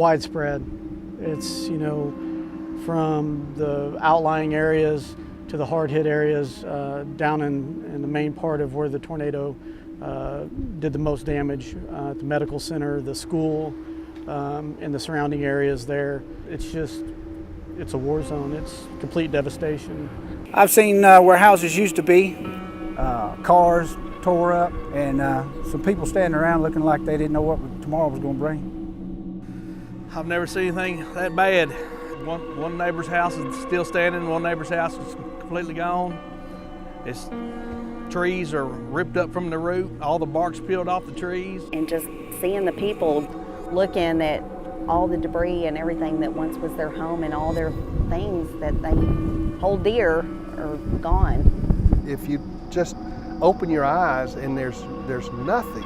widespread. It's, from the outlying areas to the hard-hit areas down in the main part of where the tornado did the most damage, at the medical center, the school, and the surrounding areas there. It's a war zone. It's complete devastation. I've seen where houses used to be, cars tore up, and some people standing around looking like they didn't know what tomorrow was going to bring. I've never seen anything that bad. One neighbor's house is still standing, one neighbor's house is completely gone. Trees are ripped up from the root, all the bark's peeled off the trees. And just seeing the people looking at all the debris and everything that once was their home and all their things that they hold dear are gone. If you just open your eyes and there's nothing,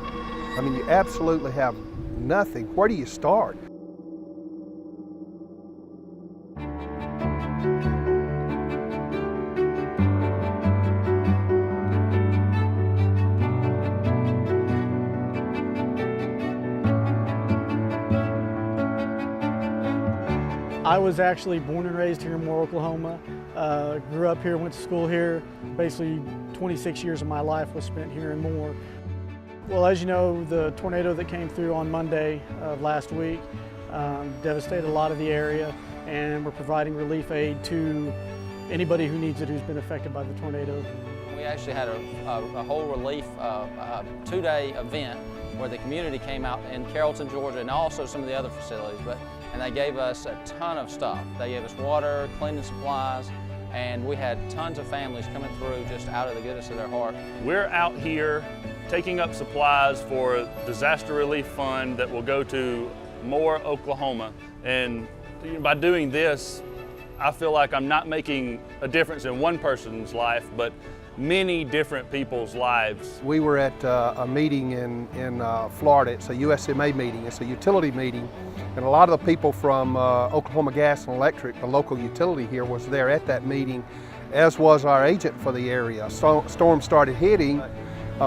I mean, you absolutely have nothing. Where do you start? I was actually born and raised here in Moore, Oklahoma. Grew up here, went to school here. Basically 26 years of my life was spent here in Moore. Well, as you know, the tornado that came through on Monday of last week devastated a lot of the area, and we're providing relief aid to anybody who needs it who's been affected by the tornado. We actually had a whole relief two-day event where the community came out in Carrollton, Georgia, and also some of the other facilities. And they gave us a ton of stuff. They gave us water, cleaning supplies, and we had tons of families coming through just out of the goodness of their heart. We're out here taking up supplies for a disaster relief fund that will go to Moore, Oklahoma. And by doing this, I feel like I'm not making a difference in one person's life, but many different people's lives. We were at a meeting in Florida. It's a USMA meeting. It's a utility meeting. And a lot of the people from Oklahoma Gas and Electric, the local utility here, was there at that meeting, as was our agent for the area. Storm started hitting.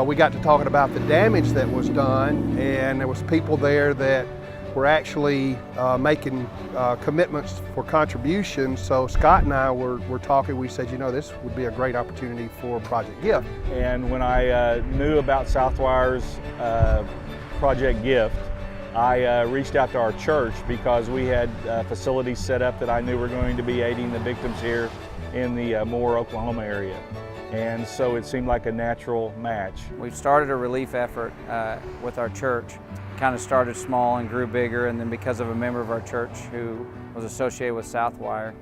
We got to talking about the damage that was done, and there was people there that were actually making commitments for contributions. So Scott and I were talking. We said, this would be a great opportunity for Project Gift. And when I knew about Southwire's Project Gift, I reached out to our church because we had facilities set up that I knew were going to be aiding the victims here in the Moore, Oklahoma area. And so it seemed like a natural match. We've started a relief effort with our church. Kind of started small and grew bigger, and then because of a member of our church who was associated with Southwire,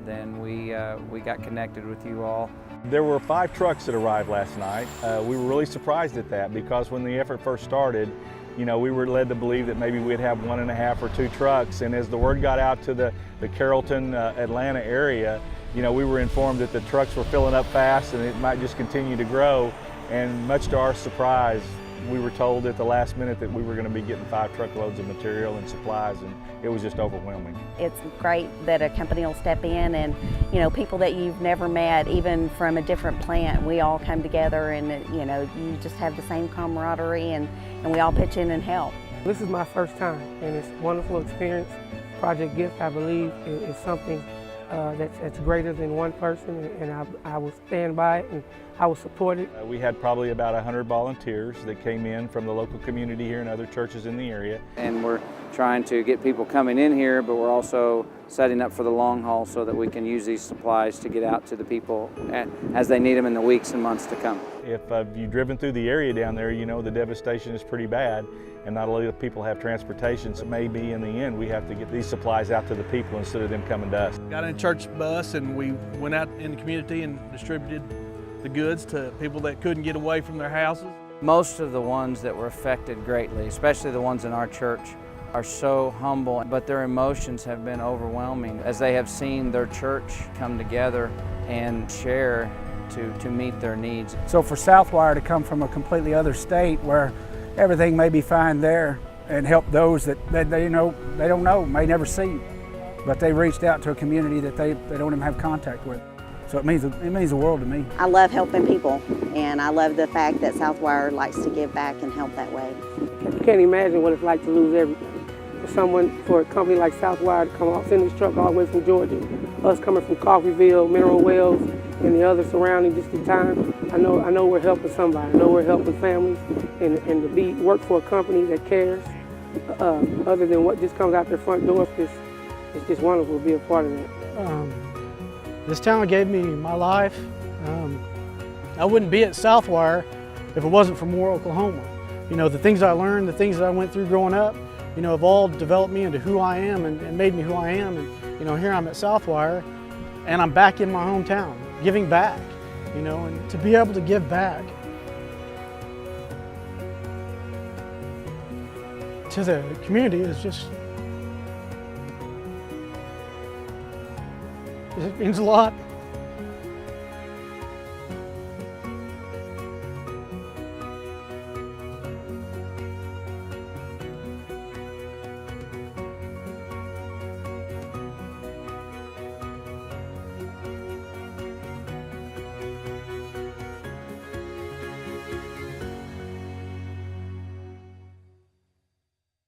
then we got connected with you all. There were 5 trucks that arrived last night. We were really surprised at that because when the effort first started, we were led to believe that maybe we'd have 1.5 or 2 trucks, and as the word got out to the Carrollton, Atlanta area, we were informed that the trucks were filling up fast and it might just continue to grow, and much to our surprise, we were told at the last minute that we were going to be getting 5 truckloads of material and supplies, and it was just overwhelming. It's great that a company will step in and, people that you've never met, even from a different plant, we all come together and, you just have the same camaraderie and we all pitch in and help. This is my first time, and it's a wonderful experience. Project Gift, I believe, is something that's greater than one person, and I will stand by it and I will support it. We had probably about 100 volunteers that came in from the local community here and other churches in the area. And we're trying to get people coming in here, but we're also setting up for the long haul so that we can use these supplies to get out to the people as they need them in the weeks and months to come. If you've driven through the area down there, the devastation is pretty bad, and not only do people have transportation, so maybe in the end we have to get these supplies out to the people instead of them coming to us. Got in a church bus and we went out in the community and distributed the goods to people that couldn't get away from their houses. Most of the ones that were affected greatly, especially the ones in our church, are so humble, but their emotions have been overwhelming as they have seen their church come together and share to meet their needs. So for Southwire to come from a completely other state where everything may be fine there and help those that they don't know, may never see, but they reached out to a community that they don't even have contact with. So it means the world to me. I love helping people, and I love the fact that Southwire likes to give back and help that way. You can't imagine what it's like to lose everything. for a company like Southwire to come off, send this truck all the way from Georgia, us coming from Coffeyville, Mineral Wells, and the other surrounding just in time. I know we're helping somebody. I know we're helping families, and to work for a company that cares, other than what just comes out their front door. It's just wonderful to be a part of that. This town gave me my life. I wouldn't be at Southwire if it wasn't for Moore, Oklahoma. You know, the things I learned, the things that I went through growing up, you know, have all developed me into who I am and made me who I am. And, you know, here I'm at Southwire and I'm back in my hometown, giving back, you know, and to be able to give back to the community is just, it means a lot.